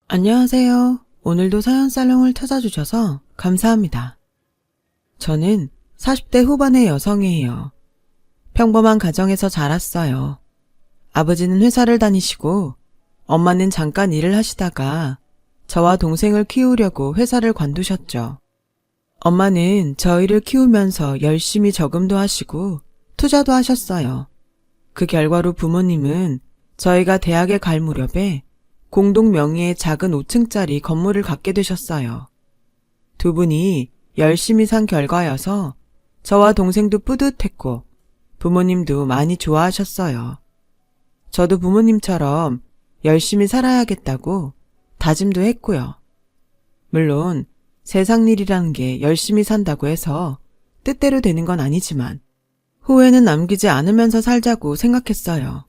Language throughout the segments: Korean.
안녕하세요. 오늘도 사연살롱을 찾아주셔서 감사합니다. 저는 40대 후반의 여성이에요. 평범한 가정에서 자랐어요. 아버지는 회사를 다니시고 엄마는 잠깐 일을 하시다가 저와 동생을 키우려고 회사를 관두셨죠. 엄마는 저희를 키우면서 열심히 저금도 하시고 투자도 하셨어요. 그 결과로 부모님은 저희가 대학에 갈 무렵에 공동 명의의 작은 5층짜리 건물을 갖게 되셨어요. 두 분이 열심히 산 결과여서 저와 동생도 뿌듯했고 부모님도 많이 좋아하셨어요. 저도 부모님처럼 열심히 살아야겠다고 다짐도 했고요. 물론 세상 일이라는 게 열심히 산다고 해서 뜻대로 되는 건 아니지만 후회는 남기지 않으면서 살자고 생각했어요.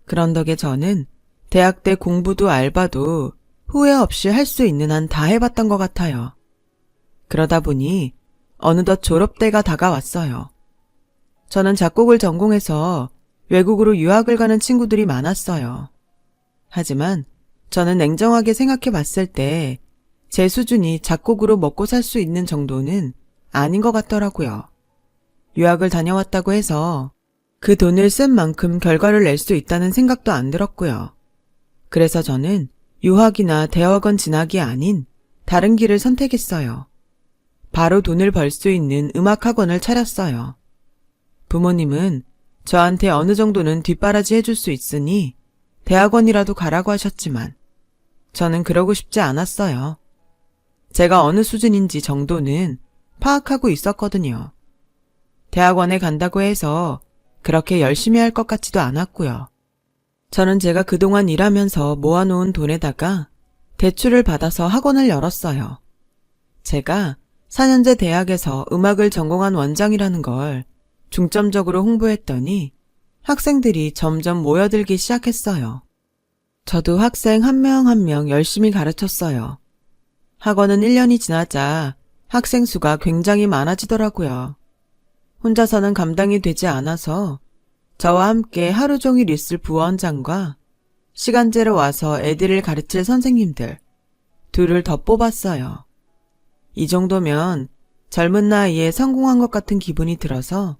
그런 덕에 저는 대학 때 공부도 알바도 후회 없이 할 수 있는 한 다 해봤던 것 같아요. 그러다 보니 어느덧 졸업때가 다가왔어요. 저는 작곡을 전공해서 외국으로 유학을 가는 친구들이 많았어요. 하지만 저는 냉정하게 생각해 봤을 때 제 수준이 작곡으로 먹고 살 수 있는 정도는 아닌 것 같더라고요. 유학을 다녀왔다고 해서 그 돈을 쓴 만큼 결과를 낼 수 있다는 생각도 안 들었고요. 그래서 저는 유학이나 대학원 진학이 아닌 다른 길을 선택했어요. 바로 돈을 벌 수 있는 음악학원을 차렸어요. 부모님은 저한테 어느 정도는 뒷바라지 해줄 수 있으니 대학원이라도 가라고 하셨지만 저는 그러고 싶지 않았어요. 제가 어느 수준인지 정도는 파악하고 있었거든요. 대학원에 간다고 해서 그렇게 열심히 할 것 같지도 않았고요. 저는 제가 그동안 일하면서 모아놓은 돈에다가 대출을 받아서 학원을 열었어요. 제가 4년제 대학에서 음악을 전공한 원장이라는 걸 중점적으로 홍보했더니 학생들이 점점 모여들기 시작했어요. 저도 학생 한 명 한 명 열심히 가르쳤어요. 학원은 1년이 지나자 학생 수가 굉장히 많아지더라고요. 혼자서는 감당이 되지 않아서 저와 함께 하루 종일 있을 부원장과 시간제로 와서 애들을 가르칠 선생님들 둘을 더 뽑았어요. 이 정도면 젊은 나이에 성공한 것 같은 기분이 들어서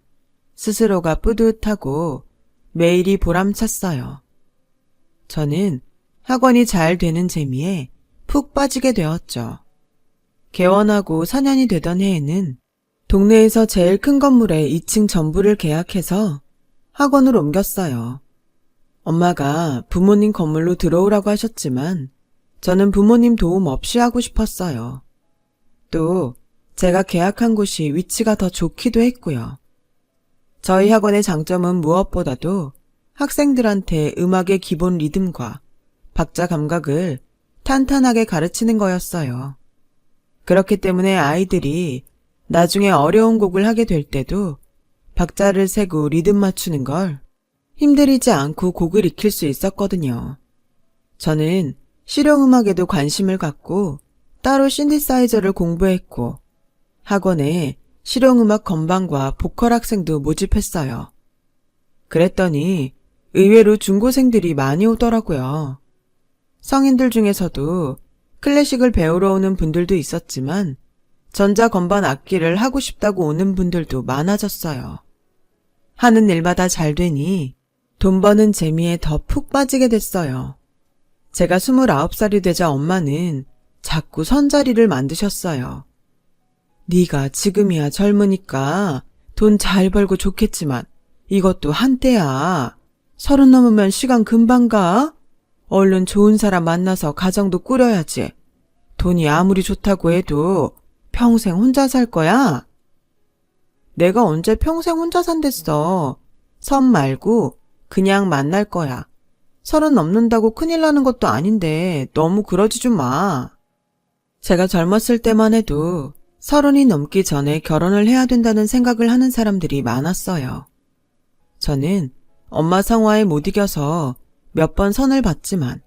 스스로가 뿌듯하고 매일이 보람찼어요. 저는 학원이 잘 되는 재미에 푹 빠지게 되었죠. 개원하고 4년이 되던 해에는 동네에서 제일 큰 건물에 2층 전부를 계약해서 학원을 옮겼어요. 엄마가 부모님 건물로 들어오라고 하셨지만 저는 부모님 도움 없이 하고 싶었어요. 또 제가 계약한 곳이 위치가 더 좋기도 했고요. 저희 학원의 장점은 무엇보다도 학생들한테 음악의 기본 리듬과 박자 감각을 탄탄하게 가르치는 거였어요. 그렇기 때문에 아이들이 나중에 어려운 곡을 하게 될 때도 박자를 세고 리듬 맞추는 걸 힘들이지 않고 곡을 익힐 수 있었거든요. 저는 실용음악에도 관심을 갖고 따로 신디사이저를 공부했고 학원에 실용음악 건반과 보컬 학생도 모집했어요. 그랬더니 의외로 중고생들이 많이 오더라고요. 성인들 중에서도 클래식을 배우러 오는 분들도 있었지만 전자건반 악기를 하고 싶다고 오는 분들도 많아졌어요. 하는 일마다 잘 되니 돈 버는 재미에 더 푹 빠지게 됐어요. 제가 29살이 되자 엄마는 자꾸 선자리를 만드셨어요. 네가 지금이야 젊으니까 돈 잘 벌고 좋겠지만 이것도 한때야. 30 넘으면 시간 금방 가? 얼른 좋은 사람 만나서 가정도 꾸려야지. 돈이 아무리 좋다고 해도 평생 혼자 살 거야? 내가 언제 평생 혼자 산댔어. 선 말고 그냥 만날 거야. 30 넘는다고 큰일 나는 것도 아닌데 너무 그러지 좀 마. 제가 젊었을 때만 해도 30이 넘기 전에 결혼을 해야 된다는 생각을 하는 사람들이 많았어요. 저는 엄마 성화에 못 이겨서 몇 번 선을 봤지만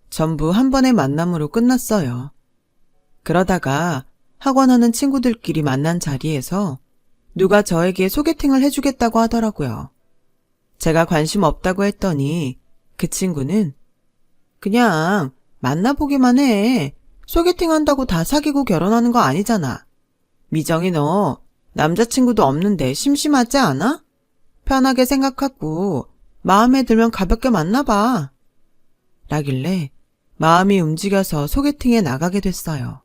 전부 한 번의 만남으로 끝났어요. 그러다가 학원하는 친구들끼리 만난 자리에서 누가 저에게 소개팅을 해주겠다고 하더라고요. 제가 관심 없다고 했더니 그 친구는 그냥 만나보기만 해. 소개팅 한다고 다 사귀고 결혼하는 거 아니잖아. 미정이 너 남자친구도 없는데 심심하지 않아? 편하게 생각하고 마음에 들면 가볍게 만나봐. 라길래 마음이 움직여서 소개팅에 나가게 됐어요.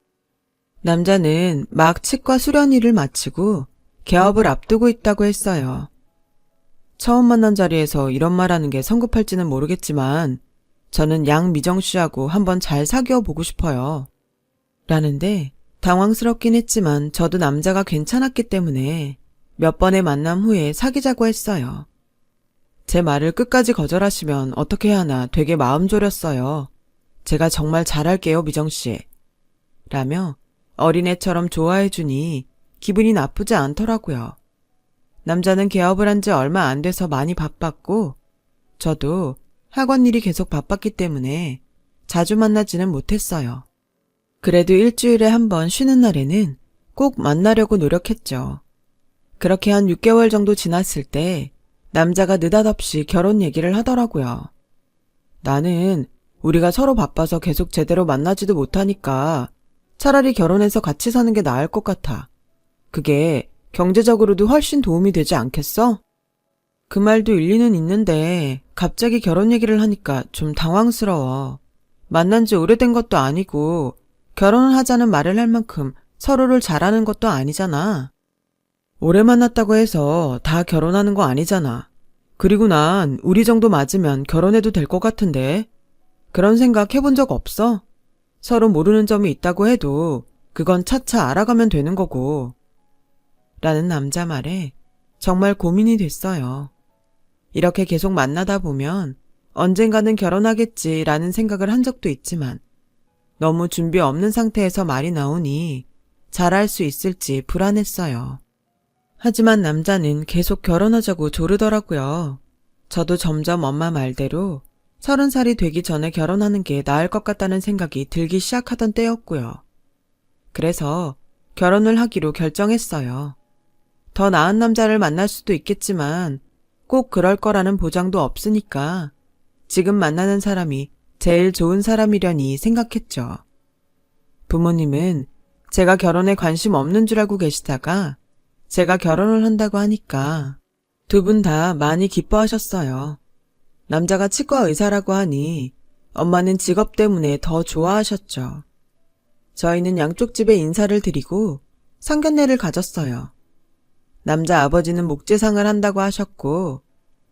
남자는 막 치과 수련일을 마치고 개업을 앞두고 있다고 했어요. 처음 만난 자리에서 이런 말하는 게 성급할지는 모르겠지만 저는 양미정 씨하고 한번 잘 사귀어 보고 싶어요. 라는데 당황스럽긴 했지만 저도 남자가 괜찮았기 때문에 몇 번의 만남 후에 사귀자고 했어요. 제 말을 끝까지 거절하시면 어떻게 해야 하나 되게 마음 졸였어요. 제가 정말 잘할게요, 미정 씨. 라며 어린애처럼 좋아해주니 기분이 나쁘지 않더라고요. 남자는 개업을 한 지 얼마 안 돼서 많이 바빴고 저도 학원 일이 계속 바빴기 때문에 자주 만나지는 못했어요. 그래도 일주일에 한 번 쉬는 날에는 꼭 만나려고 노력했죠. 그렇게 한 6개월 정도 지났을 때 남자가 느닷없이 결혼 얘기를 하더라고요. 나는 우리가 서로 바빠서 계속 제대로 만나지도 못하니까 차라리 결혼해서 같이 사는 게 나을 것 같아. 그게 경제적으로도 훨씬 도움이 되지 않겠어? 그 말도 일리는 있는데 갑자기 결혼 얘기를 하니까 좀 당황스러워. 만난 지 오래된 것도 아니고 결혼을 하자는 말을 할 만큼 서로를 잘 아는 것도 아니잖아. 오래 만났다고 해서 다 결혼하는 거 아니잖아. 그리고 난 우리 정도 맞으면 결혼해도 될 것 같은데. 그런 생각 해본 적 없어? 서로 모르는 점이 있다고 해도 그건 차차 알아가면 되는 거고. 라는 남자 말에 정말 고민이 됐어요. 이렇게 계속 만나다 보면 언젠가는 결혼하겠지라는 생각을 한 적도 있지만 너무 준비 없는 상태에서 말이 나오니 잘할 수 있을지 불안했어요. 하지만 남자는 계속 결혼하자고 조르더라고요. 저도 점점 엄마 말대로 30살이 되기 전에 결혼하는 게 나을 것 같다는 생각이 들기 시작하던 때였고요. 그래서 결혼을 하기로 결정했어요. 더 나은 남자를 만날 수도 있겠지만 꼭 그럴 거라는 보장도 없으니까 지금 만나는 사람이 제일 좋은 사람이려니 생각했죠. 부모님은 제가 결혼에 관심 없는 줄 알고 계시다가 제가 결혼을 한다고 하니까 두 분 다 많이 기뻐하셨어요. 남자가 치과 의사라고 하니 엄마는 직업 때문에 더 좋아하셨죠. 저희는 양쪽 집에 인사를 드리고 상견례를 가졌어요. 남자 아버지는 목재상을 한다고 하셨고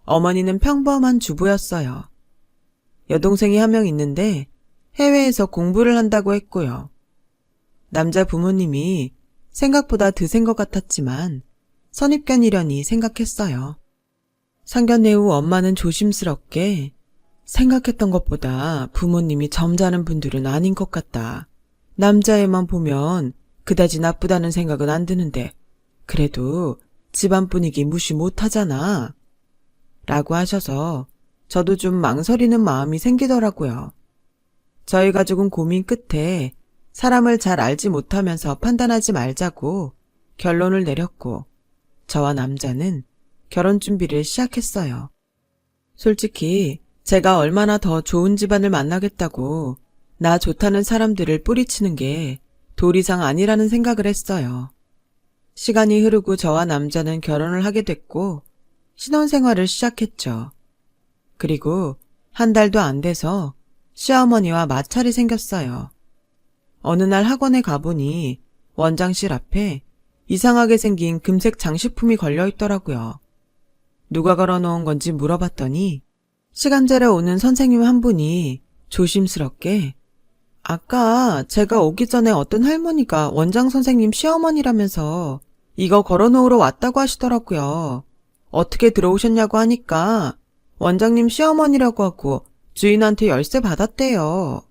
어머니는 평범한 주부였어요. 여동생이 한 명 있는데 해외에서 공부를 한다고 했고요. 남자 부모님이 생각보다 드센 것 같았지만 선입견이려니 생각했어요. 상견례 후 엄마는 조심스럽게 생각했던 것보다 부모님이 점잖은 분들은 아닌 것 같다. 남자애만 보면 그다지 나쁘다는 생각은 안 드는데 그래도 집안 분위기 무시 못하잖아. 라고 하셔서 저도 좀 망설이는 마음이 생기더라고요. 저희 가족은 고민 끝에 사람을 잘 알지 못하면서 판단하지 말자고 결론을 내렸고 저와 남자는 결혼 준비를 시작했어요. 솔직히 제가 얼마나 더 좋은 집안을 만나겠다고 나 좋다는 사람들을 뿌리치는 게 도리상 아니라는 생각을 했어요. 시간이 흐르고 저와 남자는 결혼을 하게 됐고 신혼생활을 시작했죠. 그리고 한 달도 안 돼서 시어머니와 마찰이 생겼어요. 어느 날 학원에 가보니 원장실 앞에 이상하게 생긴 금색 장식품이 걸려 있더라고요. 누가 걸어놓은 건지 물어봤더니 시간제로 오는 선생님 한 분이 조심스럽게 아까 제가 오기 전에 어떤 할머니가 원장 선생님 시어머니라면서 이거 걸어놓으러 왔다고 하시더라고요. 어떻게 들어오셨냐고 하니까 원장님 시어머니라고 하고 주인한테 열쇠 받았대요.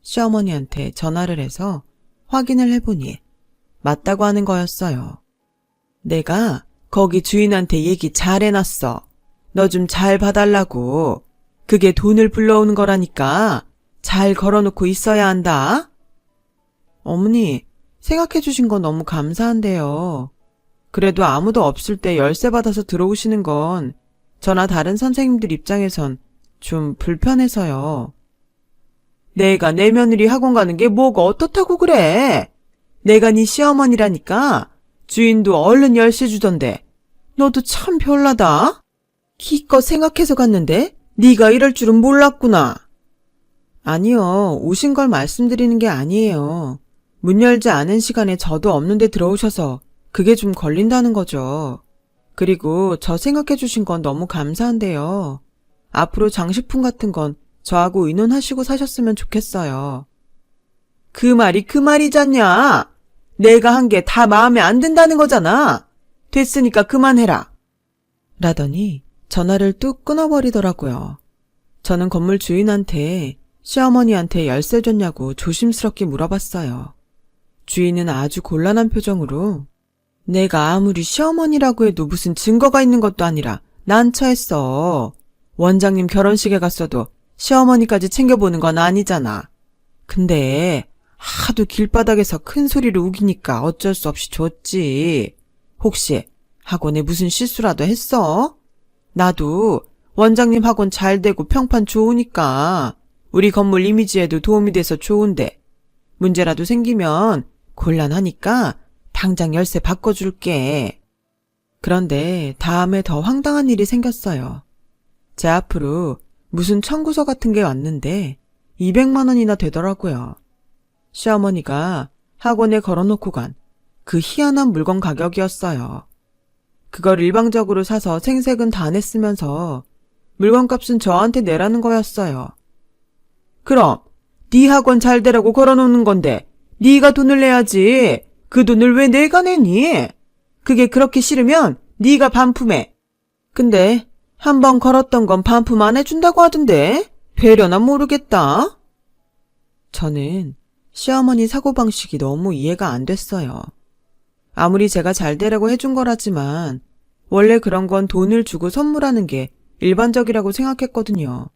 시어머니한테 전화를 해서 확인을 해보니 맞다고 하는 거였어요. 내가 거기 주인한테 얘기 잘 해놨어. 너 좀 잘 봐달라고. 그게 돈을 불러오는 거라니까 잘 걸어놓고 있어야 한다. 어머니, 생각해 주신 거 너무 감사한데요. 그래도 아무도 없을 때 열쇠 받아서 들어오시는 건 저나 다른 선생님들 입장에선 좀 불편해서요. 내가 내 며느리 학원 가는 게 뭐가 어떻다고 그래? 내가 네 시어머니라니까 주인도 얼른 열쇠 주던데. 너도 참 별나다. 기껏 생각해서 갔는데 네가 이럴 줄은 몰랐구나. 아니요, 오신 걸 말씀드리는 게 아니에요. 문 열지 않은 시간에 저도 없는데 들어오셔서 그게 좀 걸린다는 거죠. 그리고 저 생각해 주신 건 너무 감사한데요. 앞으로 장식품 같은 건 저하고 의논하시고 사셨으면 좋겠어요. 그 말이 그 말이잖냐? 내가 한 게 다 마음에 안 든다는 거잖아. 됐으니까 그만해라. 라더니 전화를 뚝 끊어버리더라고요. 저는 건물 주인한테 시어머니한테 열쇠 줬냐고 조심스럽게 물어봤어요. 주인은 아주 곤란한 표정으로 내가 아무리 시어머니라고 해도 무슨 증거가 있는 것도 아니라 난처했어. 원장님 결혼식에 갔어도 시어머니까지 챙겨보는 건 아니잖아. 근데 하도 길바닥에서 큰 소리를 우기니까 어쩔 수 없이 줬지. 혹시 학원에 무슨 실수라도 했어? 나도 원장님 학원 잘 되고 평판 좋으니까 우리 건물 이미지에도 도움이 돼서 좋은데 문제라도 생기면 곤란하니까 당장 열쇠 바꿔줄게. 그런데 다음에 더 황당한 일이 생겼어요. 제 앞으로 무슨 청구서 같은 게 왔는데 200만 원이나 되더라고요. 시어머니가 학원에 걸어놓고 간 그 희한한 물건 가격이었어요. 그걸 일방적으로 사서 생색은 다 냈으면서 물건값은 저한테 내라는 거였어요. 그럼 네 학원 잘 되라고 걸어놓는 건데 네가 돈을 내야지. 그 돈을 왜 내가 내니? 그게 그렇게 싫으면 네가 반품해. 근데 한 번 걸었던 건 반품 안 해준다고 하던데 되려나 모르겠다. 저는 시어머니 사고방식이 너무 이해가 안 됐어요. 아무리 제가 잘 되라고 해준 거라지만 원래 그런 건 돈을 주고 선물하는 게 일반적이라고 생각했거든요.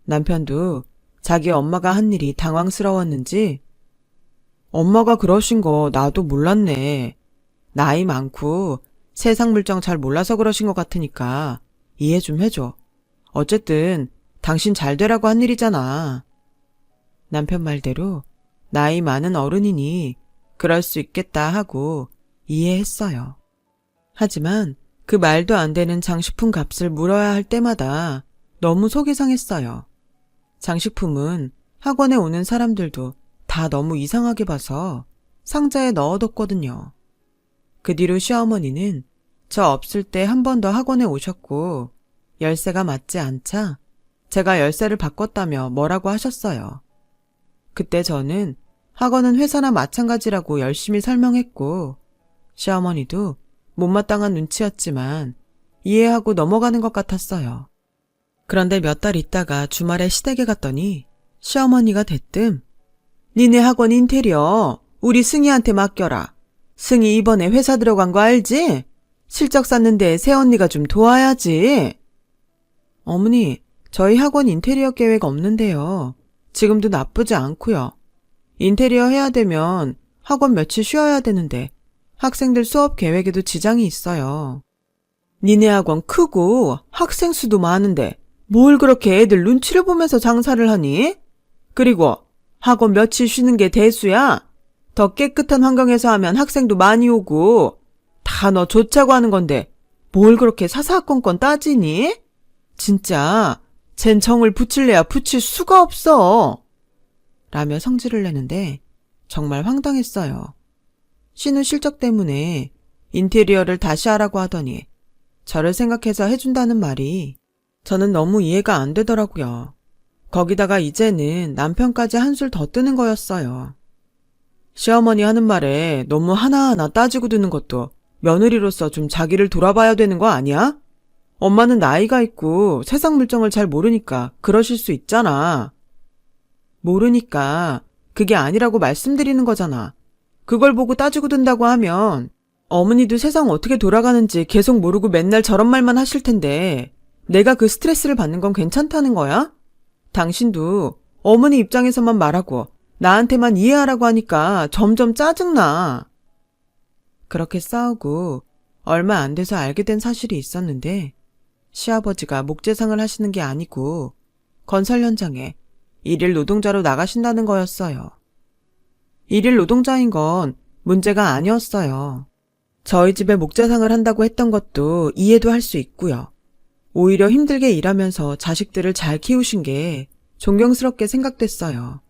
남편도 자기 엄마가 한 일이 당황스러웠는지 엄마가 그러신 거 나도 몰랐네. 나이 많고 세상 물정 잘 몰라서 그러신 것 같으니까 이해 좀 해줘. 어쨌든 당신 잘 되라고 한 일이잖아. 남편 말대로 나이 많은 어른이니 그럴 수 있겠다 하고 이해했어요. 하지만 그 말도 안 되는 장식품 값을 물어야 할 때마다 너무 속이 상했어요. 장식품은 학원에 오는 사람들도 다 너무 이상하게 봐서 상자에 넣어뒀거든요. 그 뒤로 시어머니는 저 없을 때 한 번 더 학원에 오셨고 열쇠가 맞지 않자 제가 열쇠를 바꿨다며 뭐라고 하셨어요. 그때 저는 학원은 회사나 마찬가지라고 열심히 설명했고 시어머니도 못마땅한 눈치였지만 이해하고 넘어가는 것 같았어요. 그런데 몇 달 있다가 주말에 시댁에 갔더니 시어머니가 대뜸 니네 학원 인테리어 우리 승희한테 맡겨라. 승희 이번에 회사 들어간 거 알지? 실적 쌓는데 새언니가 좀 도와야지. 어머니, 저희 학원 인테리어 계획 없는데요. 지금도 나쁘지 않고요. 인테리어 해야 되면 학원 며칠 쉬어야 되는데 학생들 수업 계획에도 지장이 있어요. 니네 학원 크고 학생 수도 많은데 뭘 그렇게 애들 눈치를 보면서 장사를 하니? 그리고 학원 며칠 쉬는 게 대수야? 더 깨끗한 환경에서 하면 학생도 많이 오고 다 너 좋자고 하는 건데 뭘 그렇게 사사건건 따지니? 진짜 쟨 정을 붙일래야 붙일 수가 없어. 라며 성질을 내는데 정말 황당했어요. 신우 실적 때문에 인테리어를 다시 하라고 하더니 저를 생각해서 해준다는 말이 저는 너무 이해가 안 되더라고요. 거기다가 이제는 남편까지 한술 더 뜨는 거였어요. 시어머니 하는 말에 너무 하나하나 따지고 드는 것도 며느리로서 좀 자기를 돌아봐야 되는 거 아니야? 엄마는 나이가 있고 세상 물정을 잘 모르니까 그러실 수 있잖아. 모르니까 그게 아니라고 말씀드리는 거잖아. 그걸 보고 따지고 든다고 하면 어머니도 세상 어떻게 돌아가는지 계속 모르고 맨날 저런 말만 하실 텐데 내가 그 스트레스를 받는 건 괜찮다는 거야? 당신도 어머니 입장에서만 말하고 나한테만 이해하라고 하니까 점점 짜증나. 그렇게 싸우고 얼마 안 돼서 알게 된 사실이 있었는데 시아버지가 목재상을 하시는 게 아니고 건설 현장에 일일 노동자로 나가신다는 거였어요. 일일 노동자인 건 문제가 아니었어요. 저희 집에 목자상을 한다고 했던 것도 이해도 할 수 있고요. 오히려 힘들게 일하면서 자식들을 잘 키우신 게 존경스럽게 생각됐어요.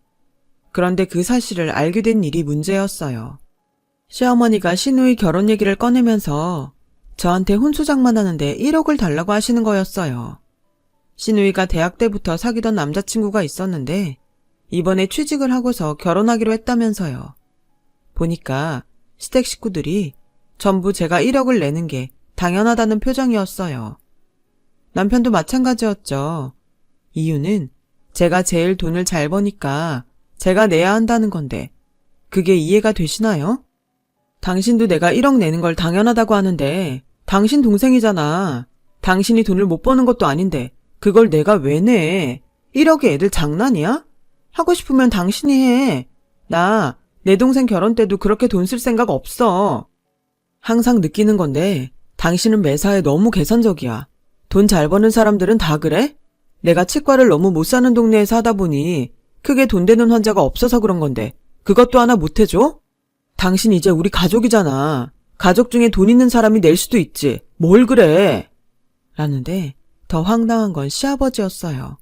그런데 그 사실을 알게 된 일이 문제였어요. 시어머니가 시누이 결혼 얘기를 꺼내면서 저한테 혼수장만하는데 1억을 달라고 하시는 거였어요. 시누이가 대학 때부터 사귀던 남자친구가 있었는데 이번에 취직을 하고서 결혼하기로 했다면서요. 보니까 시댁 식구들이 전부 제가 1억을 내는 게 당연하다는 표정이었어요. 남편도 마찬가지였죠. 이유는 제가 제일 돈을 잘 버니까 제가 내야 한다는 건데 그게 이해가 되시나요? 당신도 내가 1억 내는 걸 당연하다고 하는데 당신 동생이잖아. 당신이 돈을 못 버는 것도 아닌데 그걸 내가 왜 내? 1억이 애들 장난이야? 하고 싶으면 당신이 해. 나 내 동생 결혼 때도 그렇게 돈 쓸 생각 없어. 항상 느끼는 건데 당신은 매사에 너무 계산적이야. 돈 잘 버는 사람들은 다 그래? 내가 치과를 너무 못 사는 동네에서 하다 보니 크게 돈 되는 환자가 없어서 그런 건데 그것도 하나 못 해줘? 당신 이제 우리 가족이잖아. 가족 중에 돈 있는 사람이 낼 수도 있지. 뭘 그래? 라는데 더 황당한 건 시아버지였어요.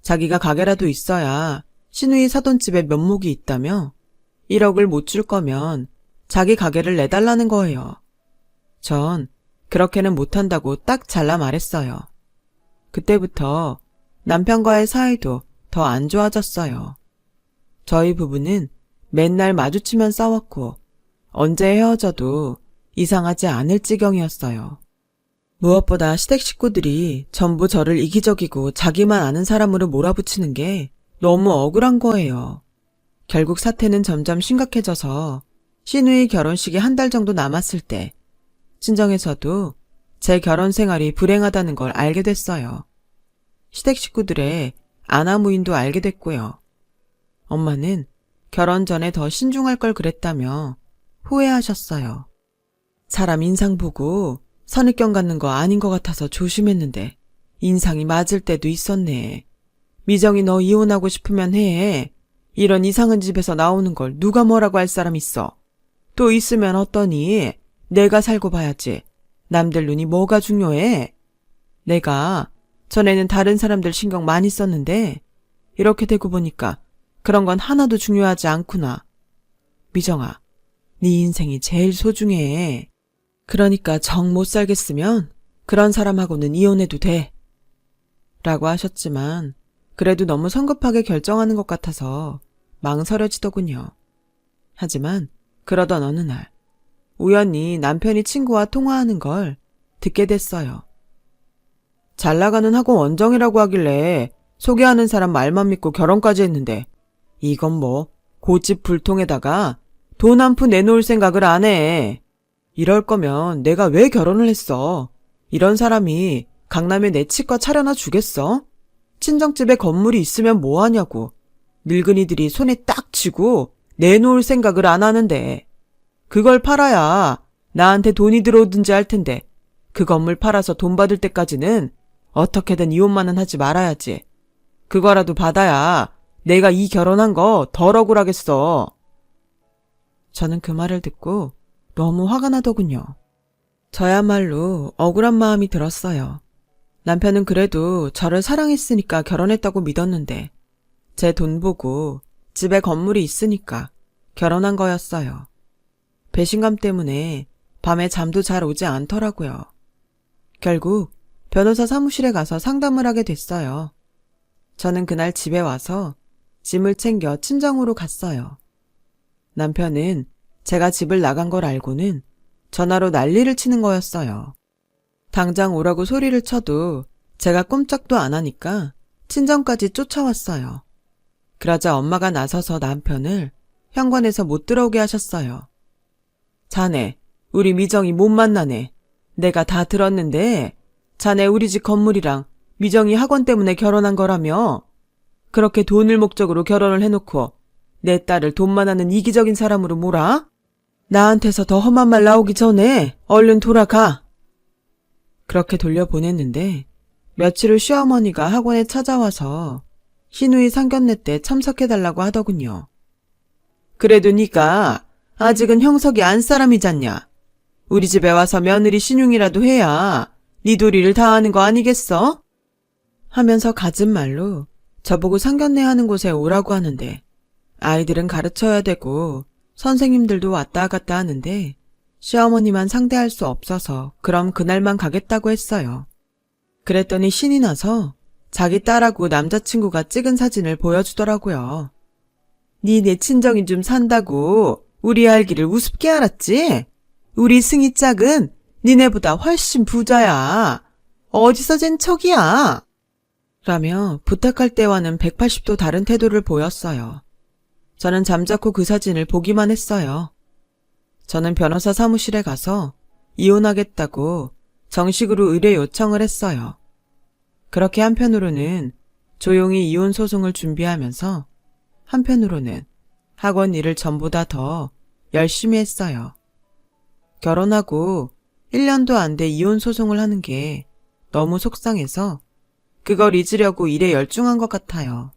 자기가 가게라도 있어야 시누이 사돈 집에 면목이 있다며 1억을 못 줄 거면 자기 가게를 내달라는 거예요. 전 그렇게는 못한다고 딱 잘라 말했어요. 그때부터 남편과의 사이도 더 안 좋아졌어요. 저희 부부는 맨날 마주치면 싸웠고 언제 헤어져도 이상하지 않을 지경이었어요. 무엇보다 시댁 식구들이 전부 저를 이기적이고 자기만 아는 사람으로 몰아붙이는 게 너무 억울한 거예요. 결국 사태는 점점 심각해져서 시누이 결혼식이 한 달 정도 남았을 때 친정에서도 제 결혼 생활이 불행하다는 걸 알게 됐어요. 시댁 식구들의 아나무인도 알게 됐고요. 엄마는 결혼 전에 더 신중할 걸 그랬다며 후회하셨어요. 사람 인상 보고 선입견 갖는 거 아닌 것 같아서 조심했는데 인상이 맞을 때도 있었네. 미정이 너 이혼하고 싶으면 해. 이런 이상한 집에서 나오는 걸 누가 뭐라고 할 사람 있어. 또 있으면 어떠니? 내가 살고 봐야지. 남들 눈이 뭐가 중요해? 내가 전에는 다른 사람들 신경 많이 썼는데 이렇게 되고 보니까 그런 건 하나도 중요하지 않구나. 미정아, 네 인생이 제일 소중해. 그러니까 정 못 살겠으면 그런 사람하고는 이혼해도 돼. 라고 하셨지만 그래도 너무 성급하게 결정하는 것 같아서 망설여지더군요. 하지만 그러던 어느 날 우연히 남편이 친구와 통화하는 걸 듣게 됐어요. 잘 나가는 학원 원정이라고 하길래 소개하는 사람 말만 믿고 결혼까지 했는데 이건 뭐 고집 불통에다가 돈 한 푼 내놓을 생각을 안 해. 이럴 거면 내가 왜 결혼을 했어? 이런 사람이 강남에 내 치과 차려놔 주겠어? 친정집에 건물이 있으면 뭐하냐고. 늙은이들이 손에 딱 쥐고 내놓을 생각을 안 하는데 그걸 팔아야 나한테 돈이 들어오든지 할 텐데 그 건물 팔아서 돈 받을 때까지는 어떻게든 이혼만은 하지 말아야지. 그거라도 받아야 내가 이 결혼한 거 덜 억울하겠어. 저는 그 말을 듣고 너무 화가 나더군요. 저야말로 억울한 마음이 들었어요. 남편은 그래도 저를 사랑했으니까 결혼했다고 믿었는데 제 돈 보고 집에 건물이 있으니까 결혼한 거였어요. 배신감 때문에 밤에 잠도 잘 오지 않더라고요. 결국 변호사 사무실에 가서 상담을 하게 됐어요. 저는 그날 집에 와서 짐을 챙겨 친정으로 갔어요. 남편은 제가 집을 나간 걸 알고는 전화로 난리를 치는 거였어요. 당장 오라고 소리를 쳐도 제가 꼼짝도 안 하니까 친정까지 쫓아왔어요. 그러자 엄마가 나서서 남편을 현관에서 못 들어오게 하셨어요. 자네, 우리 미정이 못 만나네. 내가 다 들었는데 자네 우리 집 건물이랑 미정이 학원 때문에 결혼한 거라며? 그렇게 돈을 목적으로 결혼을 해놓고 내 딸을 돈만 하는 이기적인 사람으로 몰아? 나한테서 더 험한 말 나오기 전에 얼른 돌아가. 그렇게 돌려보냈는데 며칠 후 시어머니가 학원에 찾아와서 시누이 상견례 때 참석해달라고 하더군요. 그래도 네가 아직은 형석이 안 사람이잖냐. 우리 집에 와서 며느리 신용이라도 해야 네 도리를 다하는 거 아니겠어? 하면서 갖은 말로 저보고 상견례 하는 곳에 오라고 하는데 아이들은 가르쳐야 되고 선생님들도 왔다 갔다 하는데 시어머니만 상대할 수 없어서 그럼 그날만 가겠다고 했어요. 그랬더니 신이 나서 자기 딸하고 남자친구가 찍은 사진을 보여주더라고요. 네 내 친정이 좀 산다고 우리 알기를 우습게 알았지? 우리 승희 짝은 니네보다 훨씬 부자야. 어디서 잰 척이야? 라며 부탁할 때와는 180도 다른 태도를 보였어요. 저는 잠자코 그 사진을 보기만 했어요. 저는 변호사 사무실에 가서 이혼하겠다고 정식으로 의뢰 요청을 했어요. 그렇게 한편으로는 조용히 이혼 소송을 준비하면서 한편으로는 학원 일을 전보다 더 열심히 했어요. 결혼하고 1년도 안 돼 이혼 소송을 하는 게 너무 속상해서 그걸 잊으려고 일에 열중한 것 같아요.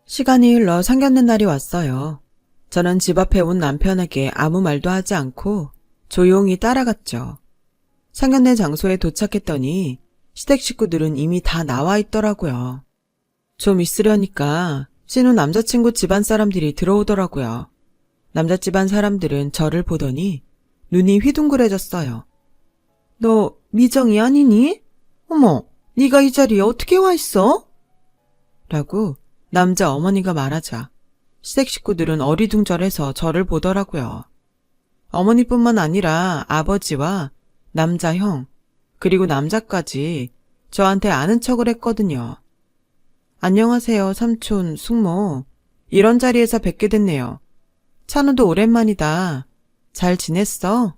시간이 흘러 상견례 날이 왔어요. 저는 집 앞에 온 남편에게 아무 말도 하지 않고 조용히 따라갔죠. 상견례 장소에 도착했더니 시댁 식구들은 이미 다 나와 있더라고요. 좀 있으려니까 신우 남자친구 집안 사람들이 들어오더라고요. 남자 집안 사람들은 저를 보더니 눈이 휘둥그레졌어요. 너 미정이 아니니? 어머, 네가 이 자리에 어떻게 와 있어? 라고 남자 어머니가 말하자 시댁 식구들은 어리둥절해서 저를 보더라고요. 어머니뿐만 아니라 아버지와 남자 형, 그리고 남자까지 저한테 아는 척을 했거든요. 안녕하세요, 삼촌, 숙모. 이런 자리에서 뵙게 됐네요. 찬우도 오랜만이다. 잘 지냈어?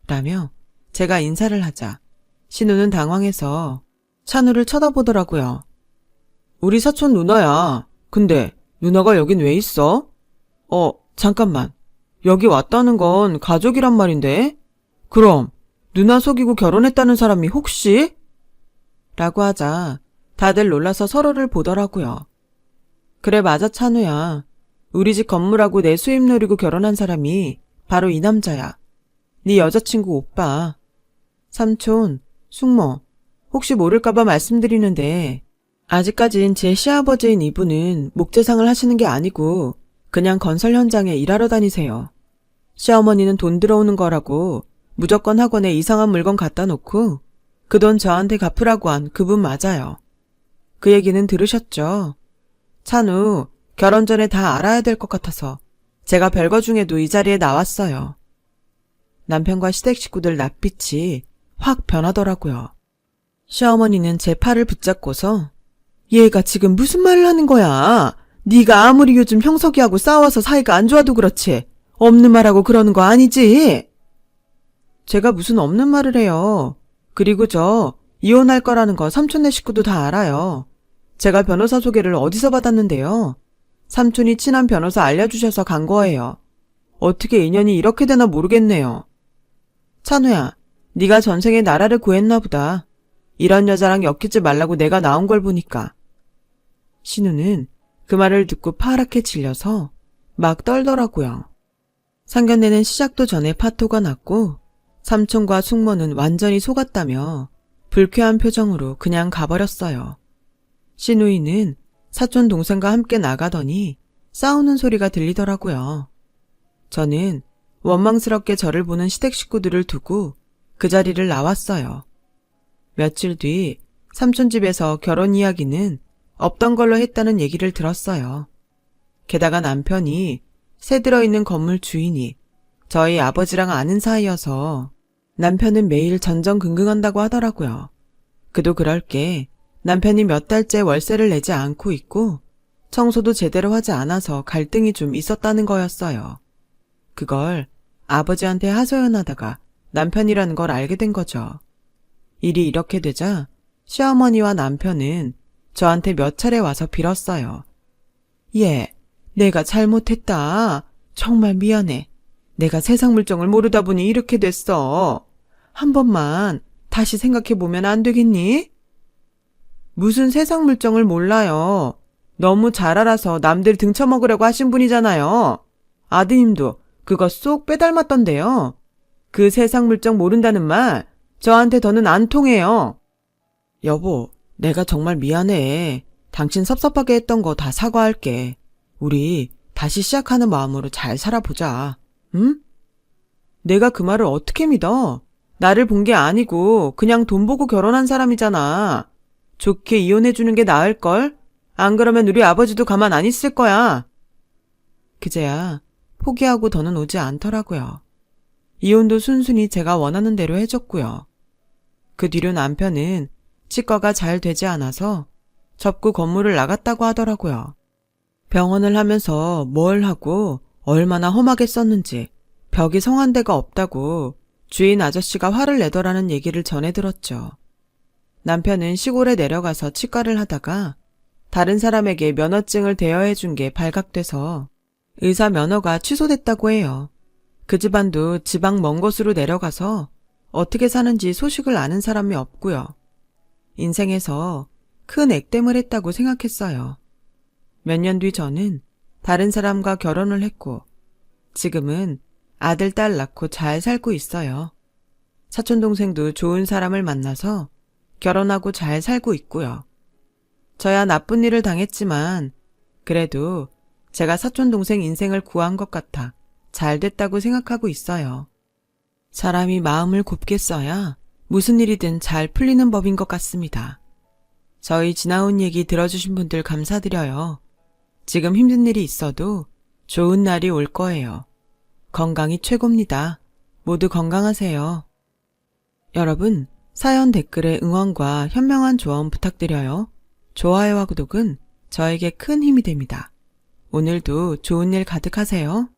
라며 제가 인사를 하자 신우는 당황해서 찬우를 쳐다보더라고요. 우리 사촌 누나야. 근데 누나가 여긴 왜 있어? 잠깐만. 여기 왔다는 건 가족이란 말인데? 그럼 누나 속이고 결혼했다는 사람이 혹시? 라고 하자 다들 놀라서 서로를 보더라고요. 그래 맞아 찬우야. 우리 집 건물하고 내 수입 노리고 결혼한 사람이 바로 이 남자야. 네 여자친구 오빠. 삼촌, 숙모, 혹시 모를까봐 말씀드리는데 아직까진 제 시아버지인 이분은 목재상을 하시는 게 아니고 그냥 건설 현장에 일하러 다니세요. 시어머니는 돈 들어오는 거라고 무조건 학원에 이상한 물건 갖다 놓고 그 돈 저한테 갚으라고 한 그분 맞아요. 그 얘기는 들으셨죠? 찬우, 결혼 전에 다 알아야 될 것 같아서 제가 별거 중에도 이 자리에 나왔어요. 남편과 시댁 식구들 낯빛이 확 변하더라고요. 시어머니는 제 팔을 붙잡고서 얘가 지금 무슨 말을 하는 거야? 네가 아무리 요즘 형석이하고 싸워서 사이가 안 좋아도 그렇지 없는 말하고 그러는 거 아니지? 제가 무슨 없는 말을 해요. 그리고 저 이혼할 거라는 거 삼촌네 식구도 다 알아요. 제가 변호사 소개를 어디서 받았는데요. 삼촌이 친한 변호사 알려주셔서 간 거예요. 어떻게 인연이 이렇게 되나 모르겠네요. 찬우야, 네가 전생에 나라를 구했나 보다. 이런 여자랑 엮이지 말라고 내가 나온 걸 보니까. 신우는 그 말을 듣고 파랗게 질려서 막 떨더라고요. 상견례는 시작도 전에 파토가 났고 삼촌과 숙모는 완전히 속았다며 불쾌한 표정으로 그냥 가버렸어요. 시누이는 사촌 동생과 함께 나가더니 싸우는 소리가 들리더라고요. 저는 원망스럽게 저를 보는 시댁 식구들을 두고 그 자리를 나왔어요. 며칠 뒤 삼촌 집에서 결혼 이야기는 없던 걸로 했다는 얘기를 들었어요. 게다가 남편이 새 들어있는 건물 주인이 저희 아버지랑 아는 사이여서 남편은 매일 전전긍긍한다고 하더라고요. 그도 그럴 게 남편이 몇 달째 월세를 내지 않고 있고 청소도 제대로 하지 않아서 갈등이 좀 있었다는 거였어요. 그걸 아버지한테 하소연하다가 남편이라는 걸 알게 된 거죠. 일이 이렇게 되자 시어머니와 남편은 저한테 몇 차례 와서 빌었어요. 얘, 내가 잘못했다. 정말 미안해. 내가 세상 물정을 모르다 보니 이렇게 됐어. 한 번만 다시 생각해보면 안 되겠니? 무슨 세상 물정을 몰라요. 너무 잘 알아서 남들 등쳐먹으려고 하신 분이잖아요. 아드님도 그거 쏙 빼닮았던데요. 그 세상 물정 모른다는 말 저한테 더는 안 통해요. 여보, 내가 정말 미안해. 당신 섭섭하게 했던 거 다 사과할게. 우리 다시 시작하는 마음으로 잘 살아보자. 응? 내가 그 말을 어떻게 믿어? 나를 본 게 아니고 그냥 돈 보고 결혼한 사람이잖아. 좋게 이혼해주는 게 나을걸? 안 그러면 우리 아버지도 가만 안 있을 거야. 그제야 포기하고 더는 오지 않더라고요. 이혼도 순순히 제가 원하는 대로 해줬고요. 그 뒤로 남편은 치과가 잘 되지 않아서 접고 건물을 나갔다고 하더라고요. 병원을 하면서 뭘 하고 얼마나 험하게 썼는지 벽이 성한 데가 없다고 주인 아저씨가 화를 내더라는 얘기를 전해 들었죠. 남편은 시골에 내려가서 치과를 하다가 다른 사람에게 면허증을 대여해 준 게 발각돼서 의사 면허가 취소됐다고 해요. 그 집안도 지방 먼 곳으로 내려가서 어떻게 사는지 소식을 아는 사람이 없고요. 인생에서 큰 액땜을 했다고 생각했어요. 몇 년 뒤 저는 다른 사람과 결혼을 했고 지금은 아들, 딸 낳고 잘 살고 있어요. 사촌동생도 좋은 사람을 만나서 결혼하고 잘 살고 있고요. 저야 나쁜 일을 당했지만 그래도 제가 사촌동생 인생을 구한 것 같아 잘 됐다고 생각하고 있어요. 사람이 마음을 곱게 써야 무슨 일이든 잘 풀리는 법인 것 같습니다. 저희 지나온 얘기 들어주신 분들 감사드려요. 지금 힘든 일이 있어도 좋은 날이 올 거예요. 건강이 최고입니다. 모두 건강하세요. 여러분, 사연 댓글에 응원과 현명한 조언 부탁드려요. 좋아요와 구독은 저에게 큰 힘이 됩니다. 오늘도 좋은 일 가득하세요.